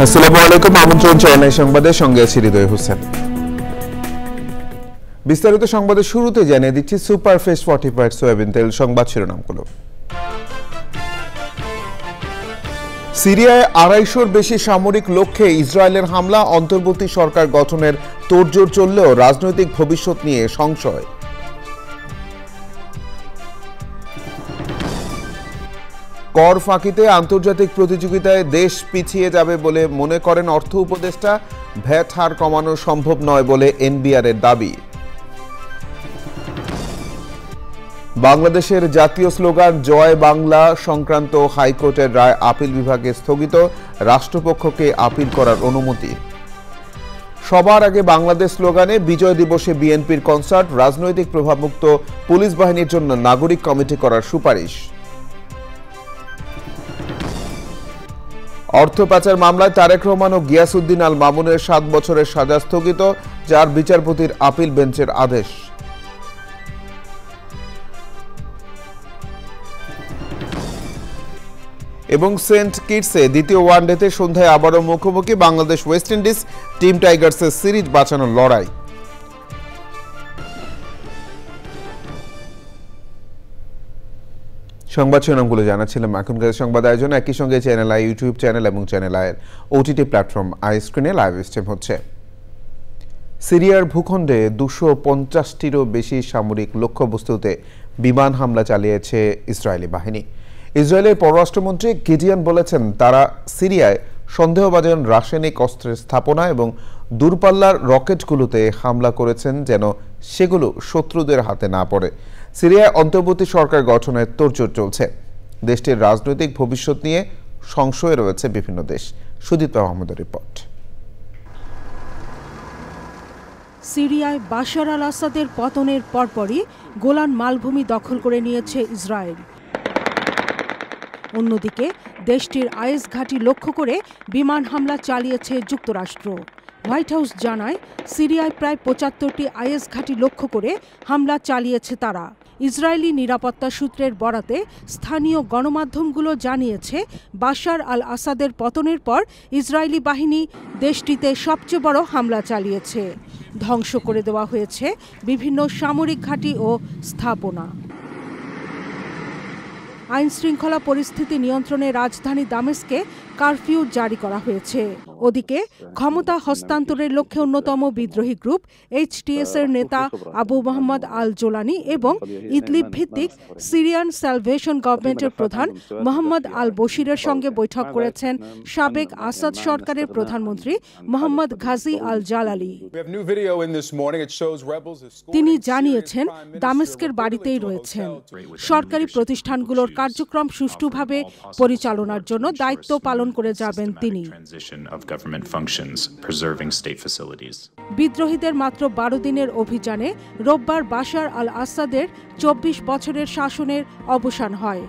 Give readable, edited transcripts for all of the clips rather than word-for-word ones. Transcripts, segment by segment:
আসসালামু আলাইকুম, আমন্ত্রণ চ্যানেল সংবাদের সঙ্গে আছি হৃদয় হোসেন। বিস্তারিত সংবাদের শুরুতে জানিয়ে দিচ্ছি সুপারফেস্ট ফর্টিফাইড সয়াবিন তেল সংবাদ শিরোনামগুলো। সিরিয়ায় ২৫০'র বেশি সামরিক লক্ষ্যে ইসরায়েলের হামলা, অন্তর্বর্তী সরকার গঠনের তোড়জোড় চললেও রাজনৈতিক ভবিষ্যৎ নিয়ে সংশয়। কর ফাঁকিতে আন্তর্জাতিক প্রতিযোগিতায় দেশ পিছিয়ে যাবে বলে মনে করেন অর্থ উপদেষ্টা। ভ্যাট হার কমানো সম্ভব নয় বলে এনবিআর এর দাবি। বাংলাদেশের জাতীয় স্লোগান জয় বাংলা সংক্রান্ত হাইকোর্টের রায় আপিল বিভাগে স্থগিত, রাষ্ট্রপক্ষকে আপিল করার অনুমতি। সবার আগে বাংলাদেশ স্লোগানে বিজয় দিবসে বিএনপির কনসার্ট, রাজনৈতিক প্রভাবমুক্ত পুলিশ বাহিনীর জন্য নাগরিক কমিটি করার সুপারিশ। অর্থ পাচার মামলায় তারেক রহমান ও গিয়াসউদ্দিন আল মামুনের ৭ বছরের সাজা স্থগিত, ৪ বিচারপতির আপিল বেঞ্চের আদেশ। এবং সেন্ট কিটসে দ্বিতীয় ওয়ানডেতে সন্ধ্যায় আবারও মুখোমুখি বাংলাদেশ ওয়েস্ট ইন্ডিজ, টিম টাইগার্সের সিরিজ বাঁচানোর লড়াই। সংবাদ শিরোনামগুলো জানাচ্ছিলাম। এখনকার সংবাদ আয়োজন একই সঙ্গে চ্যানেল আই ইউটিউব চ্যানেল এবং চ্যানেল আইয়ের ওটিটি প্ল্যাটফর্ম আই স্ক্রিনে লাইভ স্ট্রিম হচ্ছে। সিরিয়ার ভূখণ্ডে ২৫০টিরও বেশি সামরিক লক্ষ্যবস্তুতে বিমান হামলা চালিয়েছে ইসরায়েলি বাহিনী। ইসরায়েলের পররাষ্ট্রমন্ত্রী গিডিয়ন বলেছেন, তারা সিরিয়ায় সন্দেহভাজন রাসায়নিক অস্ত্রের স্থাপনা এবং দূরপাল্লার রকেটগুলোতে হামলা করেছেন যেন সেগুলো শত্রুদের হাতে না পড়ে। সিরিয়ায় অন্তর্বর্তী সরকার গঠনের তোড়জোড় চলছে। দেশটির রাজনৈতিক ভবিষ্যৎ নিয়ে সংশয়ে রয়েছে বিভিন্ন দেশ। সুদীপ্তা মাহমুদের রিপোর্ট। সিরিয়ায় বাশার আল আসাদের পতনের পরপরই গোলান মালভূমি দখল করে নিয়েছে ইসরায়েল। অন্যদিকে দেশটির আইএস ঘাঁটি লক্ষ্য করে বিমান হামলা চালিয়েছে যুক্তরাষ্ট্র। হোয়াইট হাউস জানায়, সিরিয়ায় প্রায় ৭৫টি আইএস ঘাঁটি লক্ষ্য করে হামলা চালিয়েছে তারা। ইসরায়েলি নিরাপত্তা সূত্রের বরাতে স্থানীয় গণমাধ্যমগুলো জানিয়েছে, বাশার আল আসাদের পতনের পর ইসরায়েলি বাহিনী দেশটিতে সবচেয়ে বড় হামলা চালিয়েছে। ধ্বংস করে দেওয়া হয়েছে বিভিন্ন সামরিক ঘাঁটি ও স্থাপনা। আইন শৃঙ্খলা পরিস্থিতি নিয়ন্ত্রণে রাজধানী দামেস্কে কারফিউ জারি করা হয়েছে। ওদিকে ক্ষমতা হস্তান্তরের লক্ষ্যে অন্যতম বিদ্রোহী গ্রুপ এইচটিএস এর নেতা আবু মোহাম্মদ আল জোলানি এবং ইদলিব ভিত্তিক সিরিয়ান স্যালভেশন গভর্নমেন্টের প্রধান মোহাম্মদ আল বশিরের সঙ্গে বৈঠক করেছেন সাবেক আসাদ সরকারের প্রধানমন্ত্রী মোহাম্মদ ঘাজি আল জালালি। তিনি জানিয়েছেন, দামেস্কের বাড়িতেই রয়েছেন। সরকারি প্রতিষ্ঠানগুলোর কার্যক্রম সুষ্ঠুভাবে পরিচালনার জন্য দায়িত্ব পালন করে যাবেন তিনি। বিদ্রোহীদের মাত্র ১২ দিনের অভিযানে রোববার বাশার আল আসাদের ২৪ বছরের শাসনের অবসান হয়।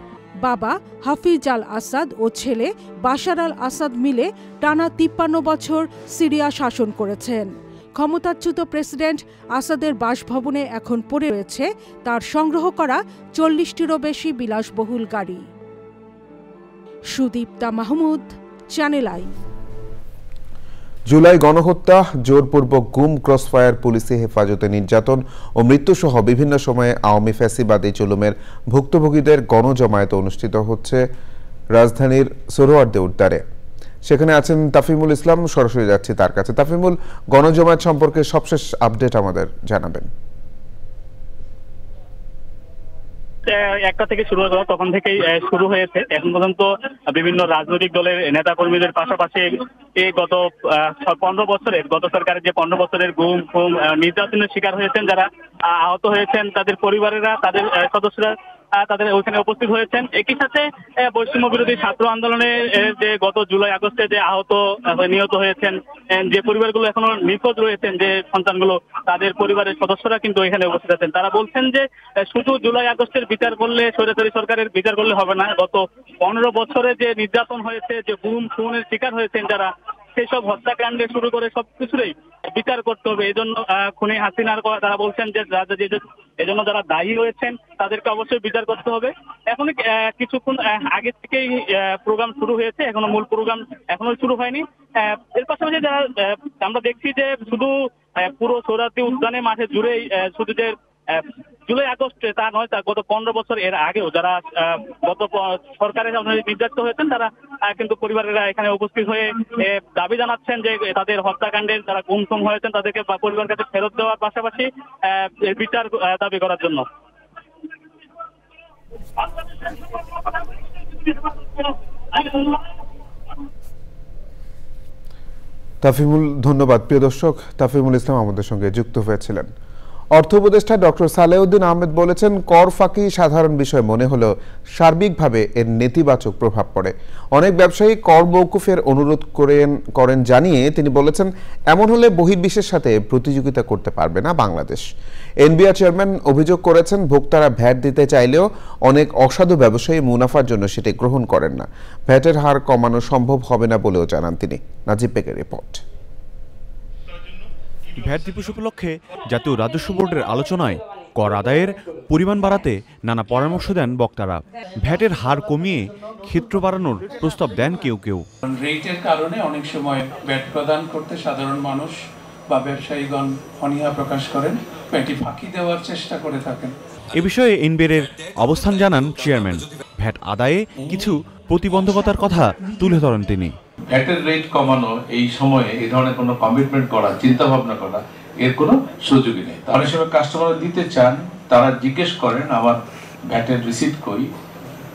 বাবা হাফিজ আল আসাদ ও ছেলে বাশার আল আসাদ মিলে টানা ৫৩ বছর সিরিয়া শাসন করেছেন। ক্ষমতাচ্যুত প্রেসিডেন্ট আসাদের বাসভবনে এখন পড়ে রয়েছে তার সংগ্রহ করা ৪০টিরও বেশি বিলাসবহুল গাড়ি। Sudipta Mahmud, Channel I. July গণহত্যা, জোরপূর্বক গুম, ক্রসফায়ার, পুলিশি হেফাজতে নির্যাতন ও মৃত্যুসহ বিভিন্ন সময়ে আওয়ামী ফ্যাসিবাদী জুলুমের ভুক্তভোগীদের গণজমায়েত অনুষ্ঠিত হচ্ছে রাজধানীর সোহরাওয়ার্দী উদ্যানে। সেখানে আছেন তাফিমুল ইসলাম, সরাসরি যাচ্ছি তার কাছে। তাফিমুল, গণজমায়েত সম্পর্কে সবশেষ আপডেট আমাদের জানাবেন। ১টা থেকে শুরু হলো, তখন থেকেই শুরু হয়েছে। এখন পর্যন্ত বিভিন্ন রাজনৈতিক দলের নেতা কর্মীদের পাশাপাশি এই গত 15 বছরের গত সরকারের যে 15 বছরের গুম খুম নির্যাতনের শিকার হয়েছেন, যারা আহত হয়েছেন, তাদের পরিবারেরা, তাদের সদস্যরা তাদের ওইখানে উপস্থিত হয়েছেন। একই সাথে বৈষম্য বিরোধী ছাত্র আন্দোলনে যে গত জুলাই আগস্টে যে আহত নিহত হয়েছেন, যে পরিবারগুলো এখনো নিখোঁজ রয়েছেন, যে সন্তানগুলো, তাদের পরিবারের সদস্যরা কিন্তু এখানে উপস্থিত আছেন। তারা বলছেন যে শুধু জুলাই আগস্টের বিচার করলে, স্বৈরাচারী সরকারের বিচার করলে হবে না। গত 15 বছরে যে নির্যাতন হয়েছে, যে গুম খুনের শিকার হয়েছেন যারা, সেসব হত্যাকাণ্ডে শুরু করে সবকিছুরই বিচার করতে হবে। এই জন্য খুনি হাসিনার তারা বলছেন যে এজন্য যারা দায়ী হয়েছেন তাদেরকে অবশ্যই বিচার করতে হবে। এখন কিছুক্ষণ আগে থেকেই প্রোগ্রাম শুরু হয়েছে, এখনো মূল প্রোগ্রাম এখনো শুরু হয়নি। এর পাশাপাশি যারা আমরা দেখছি যে শুধু পুরো সোহরাওয়ার্দী উদ্যানে মাঠে জুড়েই শুধু যে জুলাই আগস্ট তা নয়, তা গত 15 বছর এর আগেও যারা গত সরকারের নির্যাতিত হয়েছেন তারা কিন্তু পরিবারেরা এখানে উপস্থিত হয়ে দাবি জানাচ্ছেন যে তাদের হত্যাকাণ্ডের যারা গুমসুম হয়েছেন তাদেরকে পরিবারের কাছে ফেরত দেওয়ার পাশাপাশি বিচার দাবি করার জন্য। তাফিমুল, ধন্যবাদ। প্রিয় দর্শক, তাফিমুল ইসলাম আমাদের সঙ্গে যুক্ত হয়েছিলেন। অর্থ উপদেষ্টা ডক্টর সালেউদ্দিন আহমেদ বলেছেন, কর ফাঁকি সাধারণ বিষয় মনে হলেও সার্বিকভাবে এর নেতিবাচক প্রভাব পড়ে। অনেক ব্যবসায়ী কর মওকুফের অনুরোধ করেন জানিয়ে তিনি বলেছেন, এমন হলে বহির্বিশ্বের সাথে প্রতিযোগিতা করতে পারবে না বাংলাদেশ। এনবিআর চেয়ারম্যান অভিযোগ করেছেন, ভোক্তারা ভ্যাট দিতে চাইলেও অনেক অসাধু ব্যবসায়ী মুনাফার জন্য সেটি গ্রহণ করেন না। ভ্যাটের হার কমানো সম্ভব হবে না বলেও জানান তিনি। নাজিব বেগের রিপোর্ট। ভ্যাট দিবস উপলক্ষে জাতীয় রাজস্ব বোর্ডের আলোচনায় কর আদায়ের পরিমাণ বাড়াতে নানা পরামর্শ দেন বক্তারা। ভ্যাটের হার কমিয়ে ক্ষেত্র বাড়ানোর প্রস্তাব দেন কেউ কেউ। রেটের কারণে অনেক সময় ভ্যাট প্রদান করতে সাধারণ মানুষ বা ব্যবসায়ীগণ অনীহা প্রকাশ করেন, এটি ফাঁকি দেওয়ার চেষ্টা করে থাকেন। এ বিষয়ে এনবিআরের অবস্থান জানান চেয়ারম্যান। ভ্যাট আদায়ে কিছু প্রতিবন্ধকতার কথা তুলে ধরেন তিনি। ভ্যাটের রেট কমানো এই সময়ে এই ধরনের কোনো কমিটমেন্ট করা, চিন্তা ভাবনা করা, এর কোনো সুযোগই নেই। অনেক সময় কাস্টমাররা দিতে চান, তারা জিজ্ঞেস করেন আমার ভ্যাটের রিসিট কই,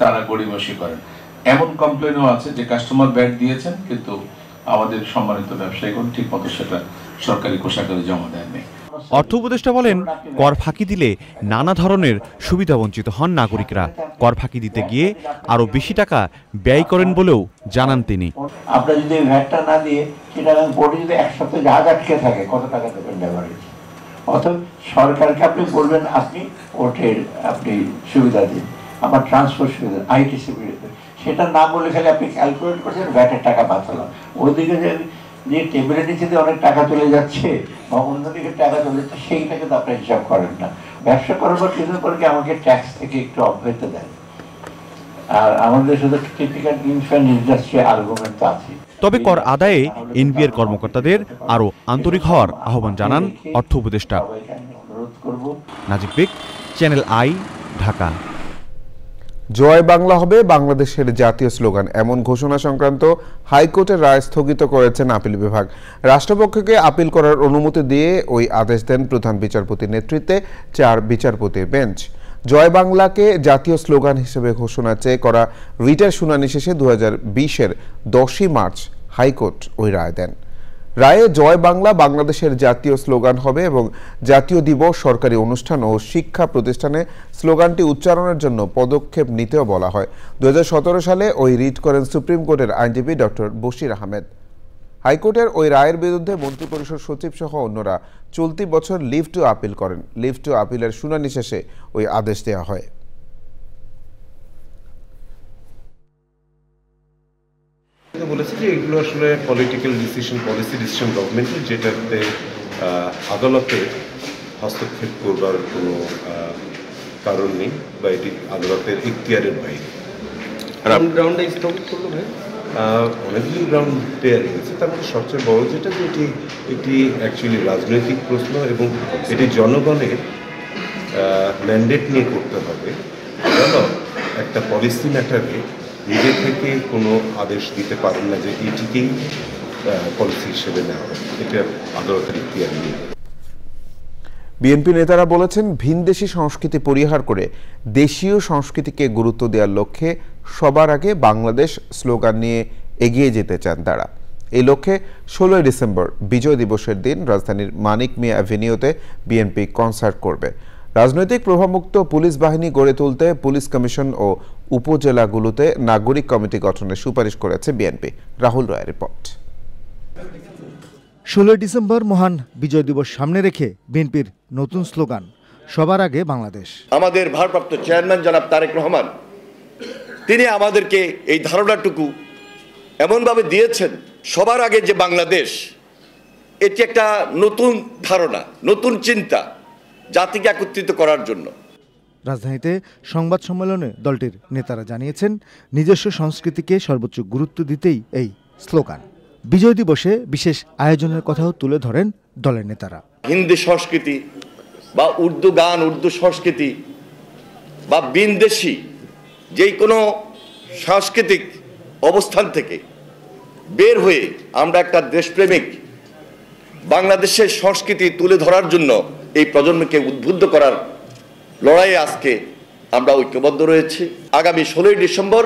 তারা গড়িমসি করেন। এমন কমপ্লেনও আছে যে কাস্টমার ভ্যাট দিয়েছেন কিন্তু আমাদের সম্মানিত ব্যবসায়ীগণ ঠিক মতো সেটা সরকারি কোষাগারে জমা দেননি। অর্থ উপদেষ্টা বলেন, কর ফাঁকি দিলে নানা ধরনের সুবিধা বঞ্চিত হন নাগরিকরা। কর ফাঁকি দিতে গিয়ে আরো বেশি টাকা ব্যয় করেন বলেও জানান তিনি। আপনারা যদি ভ্যাটটা না দিয়ে সেটা বোর্ডে যদি এক সপ্তাহ জাহাজ আটকে থাকে, কত টাকা দেবেন লেবারেজ? অথবা সরকারকে আপনি বলবেন আপনি ওঠের আপনি সুবিধা দিন, আমার ট্রান্সপোর্ট সুবিধা, আইটি সুবিধা, সেটা না বলে খালি আপনি ক্যালকুলেট করছেন ভ্যাটের টাকা বাঁচালাম। ওইদিকে যে টেবিলের নিচে অনেক টাকা চলে যাচ্ছে বা অন্যদিকে টাকা চলে যাচ্ছে, সেইটাকে তো আপনার হিসাব করেন না। ব্যবসা করার পর কিছু করে কি আমাকে ট্যাক্স থেকে একটু অব্যাহতি দেয়। আর আমাদের শুধু টিপিক্যাল ইন্ডাস্ট্রি আর্গুমেন্ট তো আছে। তবে কর আদায়ে এনবিআর কর্মকর্তাদের আরো আন্তরিক হওয়ার আহ্বান জানান অর্থ উপদেষ্টা। নাজিব বেগ, চ্যানেল আই, ঢাকা। জয় বাংলা হবে বাংলাদেশের জাতীয় স্লোগান, এমন ঘোষণা সংক্রান্ত হাইকোর্টের রায় স্থগিত করেছেন আপিল বিভাগ। রাষ্ট্রপক্ষকে আপিল করার অনুমতি দিয়ে ওই আদেশ দেন প্রধান বিচারপতির নেতৃত্বে 4 বিচারপতির বেঞ্চ। জয় বাংলাকে জাতীয় স্লোগান হিসেবে ঘোষণা চেয়ে করা রিটের শুনানি শেষে 2020-এর 10ই মার্চ হাইকোর্ট ওই রায় দেন। রায়ে জয় বাংলা বাংলাদেশের জাতীয় স্লোগান হবে এবং জাতীয় দিবস, সরকারি অনুষ্ঠান ও শিক্ষা প্রতিষ্ঠানে স্লোগানটি উচ্চারণের জন্য পদক্ষেপ নিতেও বলা হয়। 2017 সালে ওই রিট করেন সুপ্রিম কোর্টের আইনজীবী ডক্টর বশির আহমেদ। হাইকোর্টের ওই রায়ের বিরুদ্ধে মন্ত্রিপরিষদ সচিব সহ অন্যরা চলতি বছর লিভ টু আপিল করেন। লিভ টু আপিলের শুনানি শেষে ওই আদেশ দেওয়া হয়। বলেছে যে এগুলো আসলে পলিটিক্যাল ডিসিশন, পলিসি ডিসিশন গভর্নমেন্টের, যেটাতে আদালতের হস্তক্ষেপ করবার কোনো কারণ নেই বা এটি আদালতের ইখতিয়ারের বাইরে। গ্রাউন্ডে স্থগিত করলো ভাই, অনেকগুলি গ্রাউন্ড দেওয়া গেছে। তার মধ্যে সবচেয়ে বড় যেটা যে এটি অ্যাকচুয়ালি রাজনৈতিক প্রশ্ন এবং এটি জনগণের ম্যান্ডেট নিয়ে করতে হবে। আদালত একটা পলিসি ম্যাটারে নিজে থেকে কোনো আদেশ দিতে পারেন না যে এটিকেই পলিসি হিসেবে নেওয়া হবে, এটা আদালতের ইখতিয়ার নেই। বিএনপি নেতারা বলেছেন, ভিনদেশি সংস্কৃতি পরিহার করে দেশীয় সংস্কৃতিকে গুরুত্ব দেওয়ার লক্ষ্যে সবার আগে বাংলাদেশ স্লোগান নিয়ে এগিয়ে যেতে চান তারা। এই লক্ষ্যে 16 ডিসেম্বর বিজয় দিবসের দিন রাজধানীর মানিক মিয়া অ্যাভিনিউতে বিএনপি কনসার্ট করবে। রাজনৈতিক প্রভাবমুক্ত পুলিশ বাহিনী গড়ে তুলতে পুলিশ কমিশন ও উপজেলাগুলোতে নাগরিক কমিটি গঠনের সুপারিশ করেছে বিএনপি। রাহুল রায়ের রিপোর্ট। 16 ডিসেম্বর মহান বিজয় দিবস সামনে রেখে বিএনপির নতুন স্লোগান, সবার আগে বাংলাদেশ। আমাদের ভারপ্রাপ্ত চেয়ারম্যান জনাব তারেক রহমান তিনি আমাদেরকে এই ধারণাটুকু এমনভাবে দিয়েছেন, সবার আগে যে বাংলাদেশ, এটি একটা নতুন ধারণা, নতুন চিন্তা জাতিকে একত্রিত করার জন্য। রাজধানীতে সংবাদ সম্মেলনে দলটির নেতারা জানিয়েছেন, নিজস্ব সংস্কৃতিকে সর্বোচ্চ গুরুত্ব দিতেই এই স্লোগান। বিজয় দিবসে বিশেষ আয়োজনের কথাও তুলে ধরেন দলের নেতারা। হিন্দি সংস্কৃতি বা উর্দু গান, উর্দু সংস্কৃতি বা বিনদেশি যেই কোনো সাংস্কৃতিক অবস্থান থেকে বের হয়ে আমরা একটা দেশপ্রেমিক বাংলাদেশের সংস্কৃতি তুলে ধরার জন্য এই প্রজন্মকে উদ্বুদ্ধ করার লড়াইয়ে আজকে আমরা ঐক্যবদ্ধ রয়েছি। আগামী 16ই ডিসেম্বর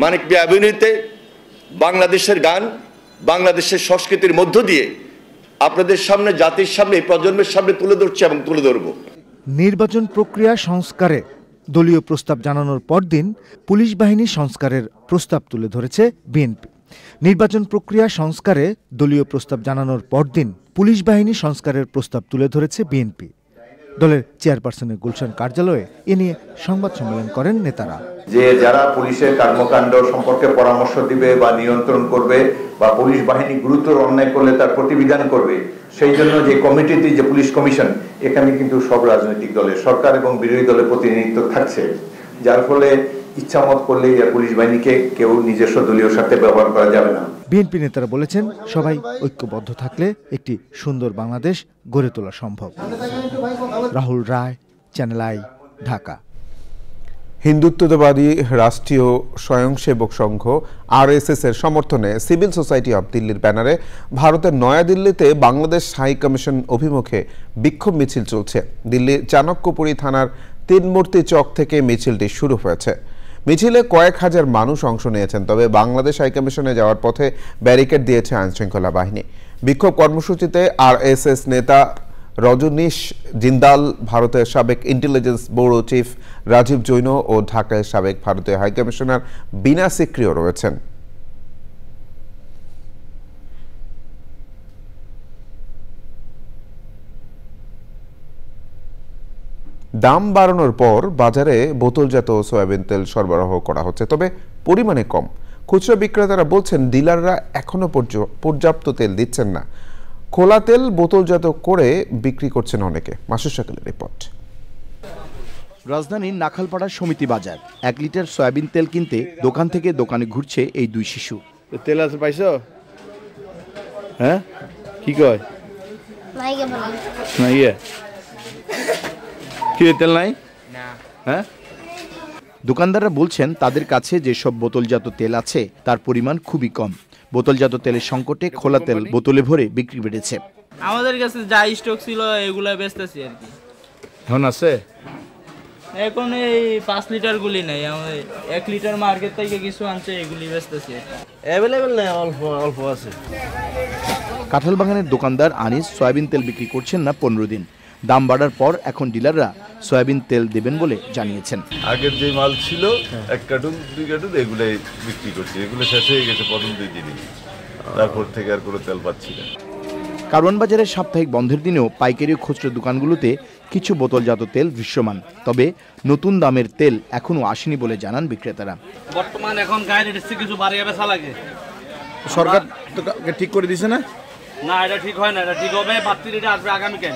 মানিক মিয়া অ্যাভিনিউতে বাংলাদেশের গান, বাংলাদেশের সংস্কৃতির মধ্য দিয়ে আপনাদের সামনে, জাতির সামনে, প্রজন্মের সামনে তুলে ধরছি এবং তুলে ধরব। নির্বাচন প্রক্রিয়া সংস্কারে দলীয় প্রস্তাব জানানোর পরদিন পুলিশ বাহিনী সংস্কারের প্রস্তাব তুলে ধরেছে বিএনপি। নির্বাচন প্রক্রিয়া সংস্কারে দলীয় প্রস্তাব জানানোর পরদিন পুলিশ বাহিনী সংস্কারের প্রস্তাব তুলে ধরেছে বিএনপি। দলের চেয়ারপারসনের গুলশান কার্যালয়ে এ নিয়ে সংবাদ সম্মেলন করেন নেতারা। যে যারা পুলিশের কর্মকাণ্ড সম্পর্কে পরামর্শ দিবে বা নিয়ন্ত্রণ করবে বা পুলিশ বাহিনী গুরুতর অন্যায় করলে তার প্রতিবিধান করবে, সেই জন্য যে কমিটিতে, যে পুলিশ কমিশন, এখানে কিন্তু সব রাজনৈতিক দলের, সরকার এবং বিরোধী দলের প্রতিনিধিত্ব থাকছে, যার ফলে ইচ্ছামত করলে পুলিশ বাহিনীকে কেউ নিজস্ব দলীয় স্বার্থে ব্যবহার করা যাবে না। বিএনপি নেতারা বলেছেন, সবাই ঐক্যবদ্ধ থাকলে একটি সুন্দর বাংলাদেশ গড়ে তোলা সম্ভব। রাহুল রায়, চ্যানেল আই, ঢাকা। হিন্দুত্ববাদী রাষ্ট্রীয় স্বয়ংসেবক সংঘ আরএসএস এর সমর্থনে সিভিল সোসাইটি অব দিল্লির ব্যানারে ভারতের নয়াদিল্লিতে বাংলাদেশ হাই কমিশন অভিমুখে বিক্ষোভ মিছিল চলছে। দিল্লির চাণক্যপুরী থানার তিনমূর্তি চক থেকে মিছিলটি শুরু হয়েছে। মিছিলে কয়েক হাজার মানুষ অংশ নিয়েছেন, তবে বাংলাদেশ হাইকমিশনে যাওয়ার পথে ব্যারিকেড দিয়েছে আইনশৃঙ্খলা বাহিনী। বিক্ষোভ কর্মসূচিতে আরএসএস নেতা রজনীশ জিন্দাল, ভারতের সাবেক intelligence bureau chief Rajiv Jain ও ঢাকায় সাবেক ভারতীয় হাইকমিশনার বিনা সিকরিও রয়েছেন। দাম বাড়ানোর পর বাজারে বোতলজাত সয়াবিন তেল সরবরাহ করা হচ্ছে, তবে পরিমাণে কম। খুচরা বিক্রেতারা বলছেন ডিলাররা এখনো পর্যাপ্ত তেল দিচ্ছেন না। খোলা তেল বোতলজাত করে বিক্রি করছেন অনেকে। মাসুদ শাকিলের রিপোর্ট। রাজধানীর নাখালপাড়ার সমিতি বাজার 1 লিটার সয়াবিন তেল কিনতে দোকান থেকে দোকানে ঘুরছে এই দুই শিশু। তেল আছে পাইছো? হ্যাঁ, কি কয়? নাই গে কি তেল নাই না। হ্যাঁ, দোকানদাররা বলছেন তাদের কাছে যেসব বোতলজাত তেল আছে তার পরিমাণ খুবই কম। বোতলজাত তেলের সংকটে খোলা তেল বোতলে ভরে বিক্রি বেড়েছে। আমাদের কাছে যা স্টক ছিল এগুলা বেচতেছি আর কি। এখন আছে? এখন এই 5 লিটার গুলি নাই, আমাদের 1 লিটার মার্কেট থেকে কিছু আনছে, এগুলি বেচতেছি। অ্যাভেলেবেল নাই, অল্প অল্প আছে। কাঁঠালবাগানের দোকানদার আনিস সয়াবিন তেল বিক্রি করছেন না 15 দিন। দাম বাড়ার পর এখন ডিলাররা সয়াবিন তেল দেবেন বলে জানিয়েছেন। আগের যে মাল ছিল 1 কার্টুন 2 কার্টুন এগুলাই বিক্রি করছি, এগুলো শেষ হয়ে গেছে প্রথম 2 দিনই, তারপর থেকে আর কোনো তেল পাচ্ছি না। কারওয়ান বাজারের সাপ্তাহিক বন্ধের দিনেও পাইকারি ও খুচরা দোকানগুলোতে কিছু বোতলজাত তেল দৃশ্যমান, তবে নতুন দামের তেল এখনো আসেনি বলে জানান বিক্রেতারা। বর্তমান এখন গাড়ির কিছু বাড়িয়ে বেচা লাগে। সরকার তো ঠিক করে দিছে না? না, এটা ঠিক হয় না, এটা ঠিক হবে 32 আসবে আগামীকাল।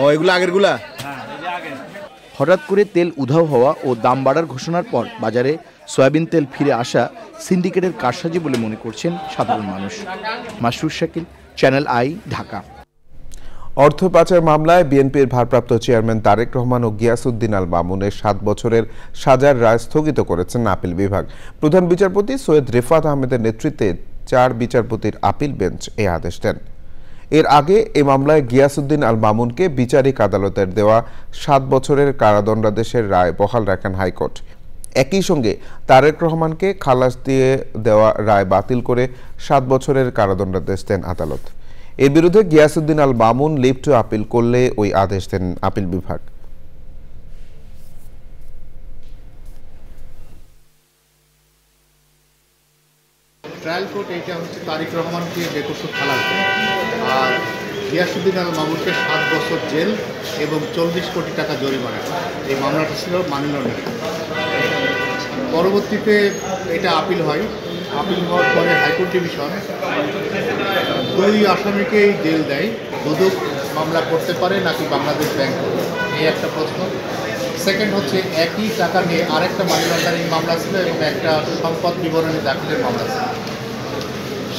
ও, এগুলো আগেরগুলা? হ্যাঁ, এটা আগে। হঠাৎ করে তেল উধাও হওয়া ও দাম বাড়ার ঘোষণার পর বাজারে সয়াবিন তেল ফিরে আসা সিন্ডিকেটের কারসাজি বলে মনে করছেন সাধারণ মানুষ। Masud Shakil, channel I, Dhaka. অর্থ পাচার মামলায় বিএনপির ভারপ্রাপ্ত চেয়ারম্যান তারেক রহমান ও গিয়াসউদ্দিন আল মামুনের 7 বছরের সাজার রায় স্থগিত করেছেন আপিল বিভাগ। প্রধান বিচারপতি সৈয়দ রেফাত আহমেদের নেতৃত্বে 4 বিচারপতির আপিল বেঞ্চ এই আদেশ দেন। এর আগে এই মামলায় গিয়াসউদ্দিন আল মামুনকে বিচারিক আদালতের দেওয়া 7 বছরের কারাদণ্ডাদেশের রায় বহাল রাখেন হাইকোর্ট। একই সঙ্গে তারেক রহমানকে খালাস দিয়ে দেওয়া রায় বাতিল করে 7 বছরের কারাদণ্ডাদেশ দেন আদালত। এর বিরুদ্ধে Giasuddin Al Mamun leave to appeal করলে ওই আদেশ দেন আপিল বিভাগ। ট্রায়াল কোর্ট এইটা হচ্ছে তারেক রহমানকে বেকসুর খালাস দেয়, আর গিয়াসউদ্দিন আল মামুনকে 7 বছর জেল এবং 40 কোটি টাকা জরিমানা। এই মামলাটা ছিল মানি লন্ডারিং। পরবর্তীতে এটা আপিল হয়। আপিল হওয়ার পরে হাইকোর্ট ডিভিশন 2 আসামিকেই জেল দেয়। দুদক মামলা করতে পারে নাকি বাংলাদেশ ব্যাংক, এই একটা প্রশ্ন। সেকেন্ড হচ্ছে একই টাকা নিয়ে আরেকটা মানি লন্ডারিং মামলা ছিল এবং একটা সম্পদ বিবরণী দাখিলের মামলা ছিল।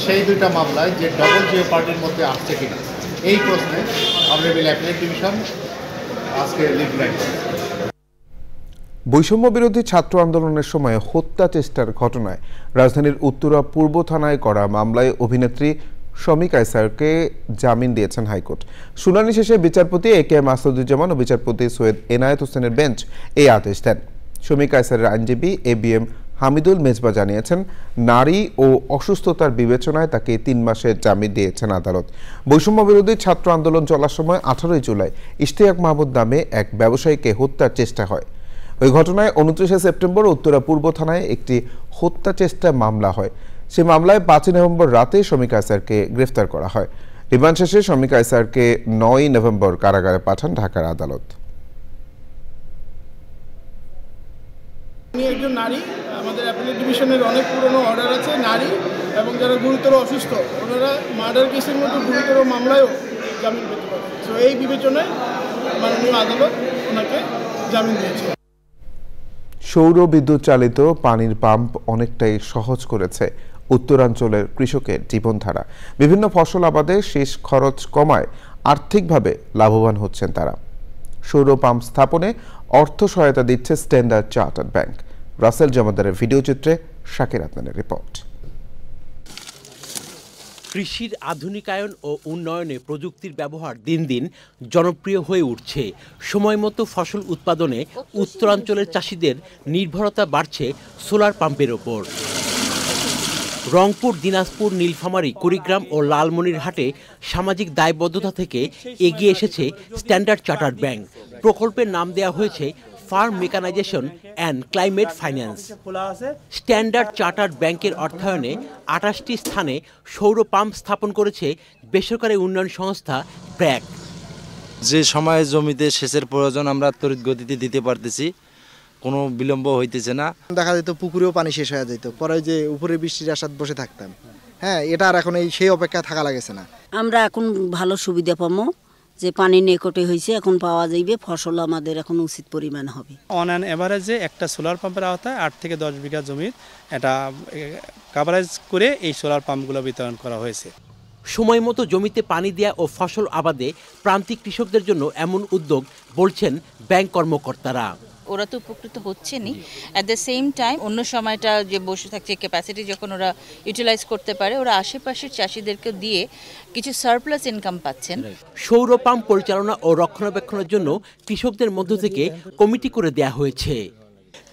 সেই দুইটা মামলায় যে ডবল জিও পার্টির মধ্যে আসছে কিনা এই প্রশ্নে অনারেবল অ্যাপিলেট ডিভিশন আজকে লিড রাইট। বৈষম্য বিরোধী ছাত্র আন্দোলনের সময় হত্যা চেষ্টার ঘটনায় রাজধানীর উত্তরা পূর্ব থানায় করা মামলায় অভিনেত্রী শমী কায়সারকে জামিন দিয়েছেন হাইকোর্ট। শুনানি শেষে বিচারপতি এ.কে মাসুদুজ্জামান ও বিচারপতি সৈয়দ এনায়েত হোসেনের বেঞ্চ এই আদেশ দেন। শমী কায়সারের আইনজীবী এ.বি.এম. হামিদুল মেজবা জানিয়েছেন, নারী ও অসুস্থতার বিবেচনায় তাকে 3 মাসের জামিন দিয়েছেন আদালত। বৈষম্য বিরোধী ছাত্র আন্দোলন চলার সময় 18 জুলাই ইশতিয়াক মাহমুদ নামে এক ব্যবসায়ীকে হত্যার চেষ্টা হয়। ওই ঘটনায় 29 সেপ্টেম্বর উত্তরা পূর্ব থানায় একটি হত্যা চেষ্টা মামলা হয়। সে মামলায় 5 নভেম্বর রাতে শমী কায়সারকে গ্রেফতার করা হয়। রিমান্ড শেষে শমী কায়সারকে 9 নভেম্বর কারাগারে পাঠান ঢাকার আদালত। একজন নারী, আমাদের অ্যাপিলেট ডিভিশনের অনেক পুরনো অর্ডার আছে, নারী এবং যারা গুরুতর অসুস্থ ওনারা মার্ডার কেসের মতো গুরুতর মামলায়ও জামিন পেতে পারে। তো এই বিবেচনায় মাননীয় আদালত ওনাকে জামিন দিয়েছে। সৌর বিদ্যুৎ চালিত পানির পাম্প অনেকটাই সহজ করেছে উত্তরাঞ্চলের কৃষকের জীবনধারা। বিভিন্ন ফসল আবাদে শেষ খরচ কমায় আর্থিকভাবে লাভবান হচ্ছেন তারা। সৌর পাম্প স্থাপনে অর্থ সহায়তা দিচ্ছে স্ট্যান্ডার্ড চার্টার্ড ব্যাংক। রাসেল জমাদারের ভিডিও চিত্রে শাকির আদনানের রিপোর্ট। কৃষির আধুনিকায়ন ও উন্নয়নে প্রযুক্তির ব্যবহার দিন দিন জনপ্রিয় হয়ে উঠছে। সময়মতো ফসল উৎপাদনে উত্তরাঞ্চলের চাষিদের নির্ভরতা বাড়ছে সোলার পাম্পের ওপর। রংপুর, দিনাজপুর, নীলফামারী, কুড়িগ্রাম ও লালমনিরহাটে সামাজিক দায়বদ্ধতা থেকে এগিয়ে এসেছে স্ট্যান্ডার্ড চার্টার্ড ব্যাংক। প্রকল্পের নাম দেওয়া হয়েছে farm mechanisation and climate finance. Standard chartered ব্যাংকের অর্থায়নে 28টি স্থানে সৌর পাম্প স্থাপন করেছে বেসরকারি উন্নয়ন সংস্থা ব্র্যাক। যে সময়ে জমিতে সেচের প্রয়োজন আমরা তড়িৎ গতিতে দিতে পারতেছি, কোনো বিলম্ব হইতেছে না। দেখা যেত পুকুরেও পানি শেষ হয়ে যেত, পরে যে উপরে বৃষ্টির আশাত বসে থাকতাম। হ্যাঁ, এটা আর এখন সেই অপেক্ষা থাকা লাগেছে না। আমরা এখন ভালো সুবিধা পাবো যে পানি নিকটে হয়েছে, এখন পাওয়া যাইবে, ফসল আমাদের এখন উচিত পরিমাণ হবে। অন অ্যান এভারেজে একটা সোলার পাম্পের আওতায় 8 থেকে 10 বিঘা জমির এটা কাভারেজ করে এই সোলার পাম্পগুলো বিতরণ করা হয়েছে। সময় মতো জমিতে পানি দেয়া ও ফসল আবাদে প্রান্তিক কৃষকদের জন্য এমন উদ্যোগ বলছেন ব্যাংক কর্মকর্তারা। ওরা তো উপকৃত হচ্ছেনই, অ্যাট দ্য সেম টাইম অন্য সময়টা যে বসে থাকছে ক্যাপাসিটি যখন ওরা ইউটিলাইজ করতে পারে, ওরা আশেপাশের চাষিদেরকে দিয়ে কিছু সারপ্লাস ইনকাম পাচ্ছেন। সৌর পাম্প পরিচালনা ও রক্ষণাবেক্ষণের জন্য কৃষকদের মধ্য থেকে কমিটি করে দেয়া হয়েছে।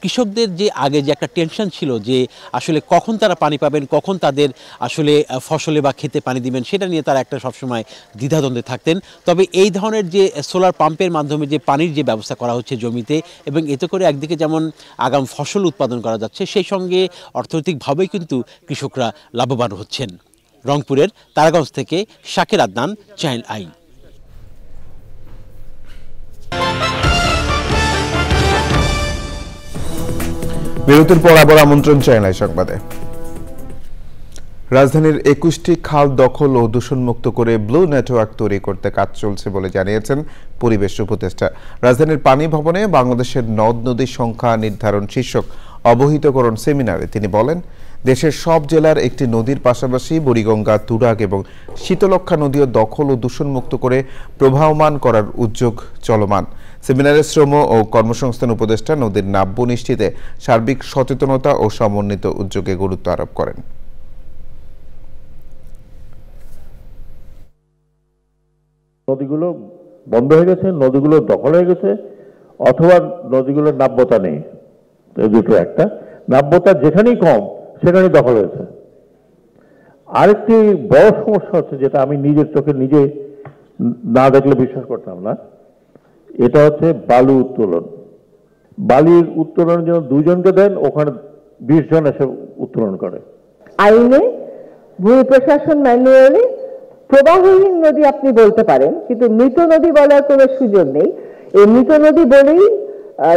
কৃষকদের যে আগে যে একটা টেনশন ছিল যে আসলে কখন তারা পানি পাবেন, কখন তাদের আসলে ফসলে বা খেতে পানি দিবেন, সেটা নিয়ে তারা একটা সবসময় দ্বিধাদ্বন্দ্বে থাকতেন। তবে এই ধরনের যে সোলার পাম্পের মাধ্যমে যে পানির যে ব্যবস্থা করা হচ্ছে জমিতে, এবং এতে করে একদিকে যেমন আগাম ফসল উৎপাদন করা যাচ্ছে, সেই সঙ্গে অর্থনৈতিকভাবেই কিন্তু কৃষকরা লাভবান হচ্ছেন। রংপুরের তারাগঞ্জ থেকে শাকির আদনান, চ্যানেল আই। বিরতির পর আবার আমন্ত্রণ চ্যানেল সংবাদে। রাজধানীর 21টি খাল দখল ও দূষণমুক্ত করে ব্লু নেটওয়ার্ক তৈরি করতে কাজ চলছে বলে জানিয়েছেন পরিবেশ উপদেষ্টা। রাজধানীর পানি ভবনে বাংলাদেশের নদ নদীর সংখ্যা নির্ধারণ শীর্ষক অবহিতকরণ সেমিনারে তিনি বলেন, দেশের সব জেলার একটি নদীর পাশাপাশি বুড়িগঙ্গা, তুরাগ এবং শীতলক্ষ্যা নদীও দখল ও দূষণমুক্ত করে প্রবাহমান করার উদ্যোগ চলমান। সেমিনারে শ্রম ও কর্মসংস্থান উপদেষ্টা নদীর নাব্য নিশ্চিতে সার্বিক সচেতনতা ও সমন্বিত উদ্যোগে গুরুত্ব আরোপ করেন। নদীগুলো বন্ধ হয়ে গেছে, নদীগুলো দখল হয়ে গেছে, অথবা নদীগুলোর নাব্যতা নেই। এই দুটো, একটা নাব্যতা যেখানেই কম সেখানেই দখল হয়েছে। আরেকটি বড় সমস্যা হচ্ছে, যেটা আমি নিজের চোখে নিজে না দেখলে বিশ্বাস করতাম না, এটা হচ্ছে বালু উত্তোলন। বালির উত্তোলনের জন্য 2 জনকে দেন, ওখানে 20 জন এসে উত্তোলন করে। আইনে, ভূমি প্রশাসন ম্যানুয়ালে প্রবাহহীন নদী আপনি বলতে পারেন, কিন্তু মৃত নদী বলার কোনো সুযোগ নেই। এই মৃত নদী বলেই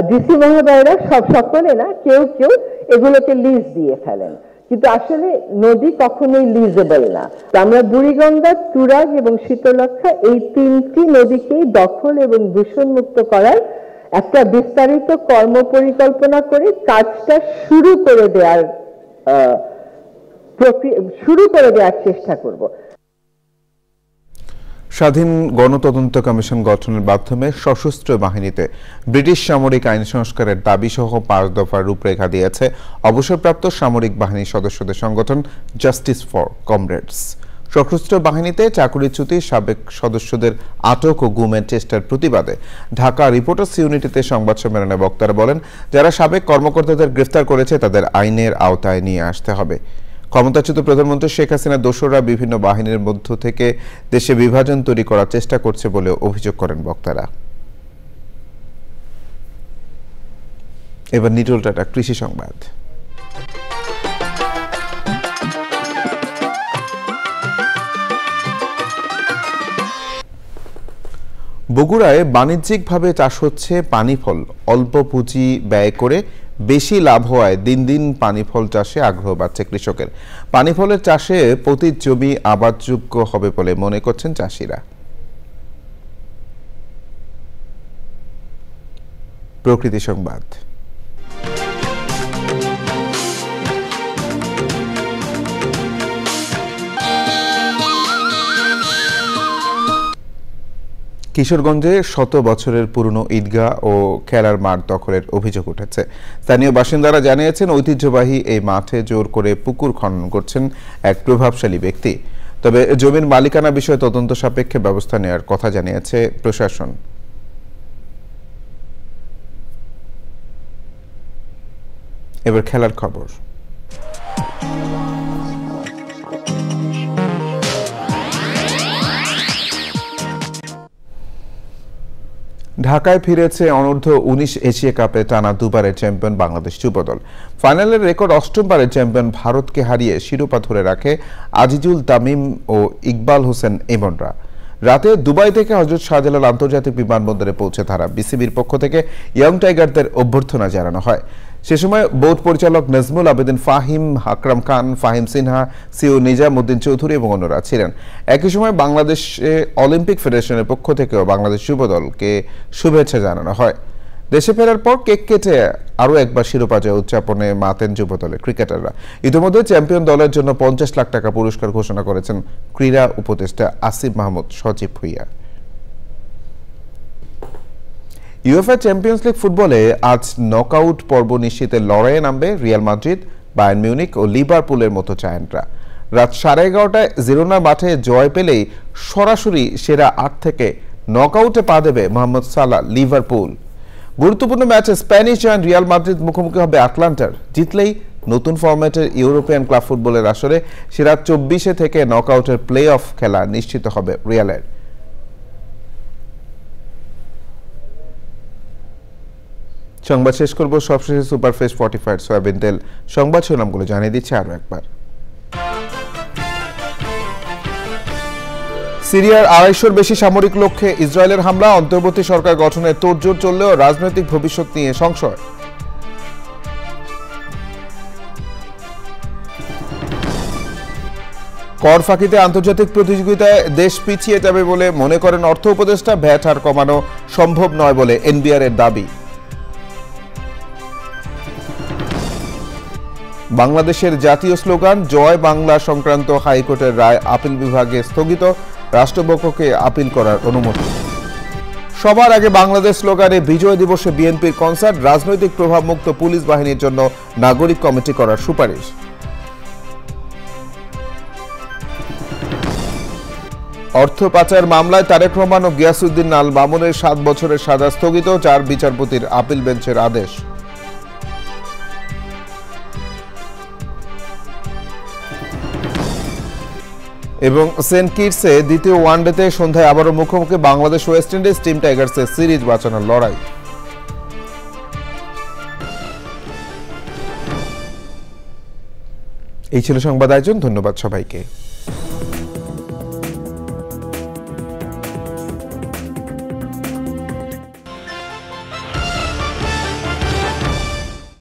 ডিসি মহোদয়রা সকলে না, কেউ কেউ এগুলোকে লিজ দিয়ে ফেলেন, কিন্তু আসলে নদী কখনোই লিজেবল না। আমরা বুড়িগঙ্গা, তুরাগ এবং শীতলক্ষ্যা এই 3টি নদীকেই দখল এবং দূষণমুক্ত করার একটা বিস্তারিত কর্ম পরিকল্পনা করে কাজটা শুরু করে দেওয়ার শুরু করে দেওয়ার চেষ্টা করব। স্বাধীন গণতদন্ত কমিশন গঠনের মাধ্যমে সশস্ত্র বাহিনীতে ব্রিটিশ সামরিক আইন সংস্কারের দাবি সহ 5 দফার রূপরেখা দিয়েছে অবসরপ্রাপ্ত সামরিক বাহিনীর সদস্যদের সংগঠন জাস্টিস ফর কমরেডস। সশস্ত্র বাহিনীতে চাকুরিচ্যুতি সাবেক সদস্যদের আটক ও গুমের চেষ্টার প্রতিবাদে ঢাকা রিপোর্টার্স ইউনিটিতে সংবাদ সম্মেলনে বক্তারা বলেন, যারা সাবেক কর্মকর্তাদের গ্রেফতার করেছে তাদের আইনের আওতায় নিয়ে আসতে হবে। ক্ষমতাচ্যুত প্রধানমন্ত্রী শেখ হাসিনা দোসররা বিভিন্ন বাহিনীর মধ্য থেকে দেশে বিভাজন তৈরি করার চেষ্টা করছে বলে অভিযোগ করেন বক্তারা। এবার নিটোল টাটা কৃষি সংবাদ। বগুড়ায় বাণিজ্যিকভাবে চাষ হচ্ছে পানি ফল। অল্প পুঁজি ব্যয় করে বেশি লাভ হওয়ায় দিন দিন পানি ফল চাষে আগ্রহ বাড়ছে কৃষকের। পানি ফলের চাষে প্রতি জমি আবাদযোগ্য হবে বলে মনে করছেন চাষিরা। প্রকৃতি সংবাদ। কিশোরগঞ্জে 100 বছরের পুরনো ঈদগাহ ও খেলার মাঠ দখলের অভিযোগ উঠেছে। স্থানীয় বাসিন্দারা জানিয়েছেন, ঐতিহ্যবাহী এই মাঠে জোর করে পুকুর খনন করছেন এক প্রভাবশালী ব্যক্তি। তবে জমির মালিকানা বিষয়ে তদন্ত সাপেক্ষে ব্যবস্থা নেওয়ার কথা জানিয়েছে প্রশাসন। এবার খেলার খবর। ঢাকায় ফিরেছে অনূর্ধ্ব 19 এশিয়া কাপে টানা দুবারের চ্যাম্পিয়ন বাংলাদেশ যুবদল। ফাইনালের রেকর্ড 8ম বারের চ্যাম্পিয়ন ভারতকে হারিয়ে শিরোপা ধরে রাখে আজিজুল তামিম ও ইকবাল হোসেন ইমনরা। রাতে দুবাই থেকে হযরত শাহজালাল আন্তর্জাতিক বিমানবন্দরে পৌঁছে তারা বিসিবির পক্ষ থেকে ইয়ং টাইগারদের অভ্যর্থনা জানানো হয়। সে সময় বোর্ড পরিচালক নজমুল আবেদিন ফাহিম, আকরাম খান, ফাহিম সিনহা, সিও নিজামউদ্দিন চৌধুরী এবং অন্যরা ছিলেন। একই সময় বাংলাদেশে অলিম্পিক ফেডারেশনের পক্ষ থেকেও বাংলাদেশ যুবদলকে শুভেচ্ছা জানানো হয়। দেশে ফেরার পর কেক কেটে আরও একবার শিরোপা জয় উদযাপনে মাতেন যুবদলের ক্রিকেটাররা। ইতিমধ্যে চ্যাম্পিয়ন দলের জন্য 50 লাখ টাকা পুরস্কার ঘোষণা করেছেন ক্রীড়া উপদেষ্টা আসিফ মাহমুদ সজীব ভুইয়া। ইউএফএ চ্যাম্পিয়ন্স লিগ ফুটবলে আজ নকআউট পর্ব নিশ্চিতের লড়াইয়ে নামবে রিয়াল মাদ্রিদ, বায়ার্ন মিউনিখ ও লিভারপুলের মতো জায়ান্টরা। রাত 11:30টায় জিরোনা মাঠে জয় পেলেই সরাসরি সেরা 8 থেকে নকআউটে পা দেবে মোহাম্মদ সালাহ লিভারপুল। গুরুত্বপূর্ণ ম্যাচে স্প্যানিশ জায়ান্ট রিয়াল মাদ্রিদ মুখোমুখি হবে আটলান্টার। জিতলেই নতুন ফরম্যাটের ইউরোপিয়ান ক্লাব ফুটবলের আসরে সেরা 24 থেকে নকআউটের প্লে অফ খেলা নিশ্চিত হবে রিয়ালের। সংবাদ শেষ করব সবশেষে সুপারফ্রেশ ফর্টিফাইড সয়াবিন তেল সংবাদ শিরোনামগুলো জানিয়ে দিচ্ছে আরো একবার। সিরিয়ার 250-র বেশি সামরিক লক্ষ্যে ইসরায়েলের হামলা, অন্তর্বর্তী সরকার গঠনের তোড়জোড় চললেও রাজনৈতিক ভবিষ্যৎ নিয়ে সংশয়। কর ফাঁকিতে আন্তর্জাতিক প্রতিযোগিতায় দেশ পিছিয়ে যাবে বলে মনে করেন অর্থ উপদেষ্টা। ভ্যাট হার কমানো সম্ভব নয় বলে এনবিআর এর দাবি। বাংলাদেশের জাতীয় স্লোগান জয় বাংলা সংক্রান্ত হাইকোর্টের রায় আপিল বিভাগে স্থগিত, রাষ্ট্রপক্ষকে আপিল করার অনুমতি। সবার আগে বাংলাদেশ স্লোগানে বিজয় দিবসে বিএনপির কনসার্ট, রাজনৈতিক প্রভাবমুক্ত পুলিশ বাহিনীর জন্য নাগরিক কমিটি করার সুপারিশ। অর্থ পাচার মামলায় তারেক রহমান ও গিয়াসউদ্দিন আল মামুনের 7 বছরের সাজা স্থগিত, 4 বিচারপতির আপিল বেঞ্চের আদেশ। এবং সেন্ট কিটসে দ্বিতীয় ওয়ানডেতে সন্ধ্যায় আবারও মুখোমুখি বাংলাদেশ ওয়েস্ট ইন্ডিজ, টিম টাইগার্সের সিরিজ বাঁচানোর লড়াই। এই ছিল সংবাদ আয়োজন। ধন্যবাদ সবাইকে।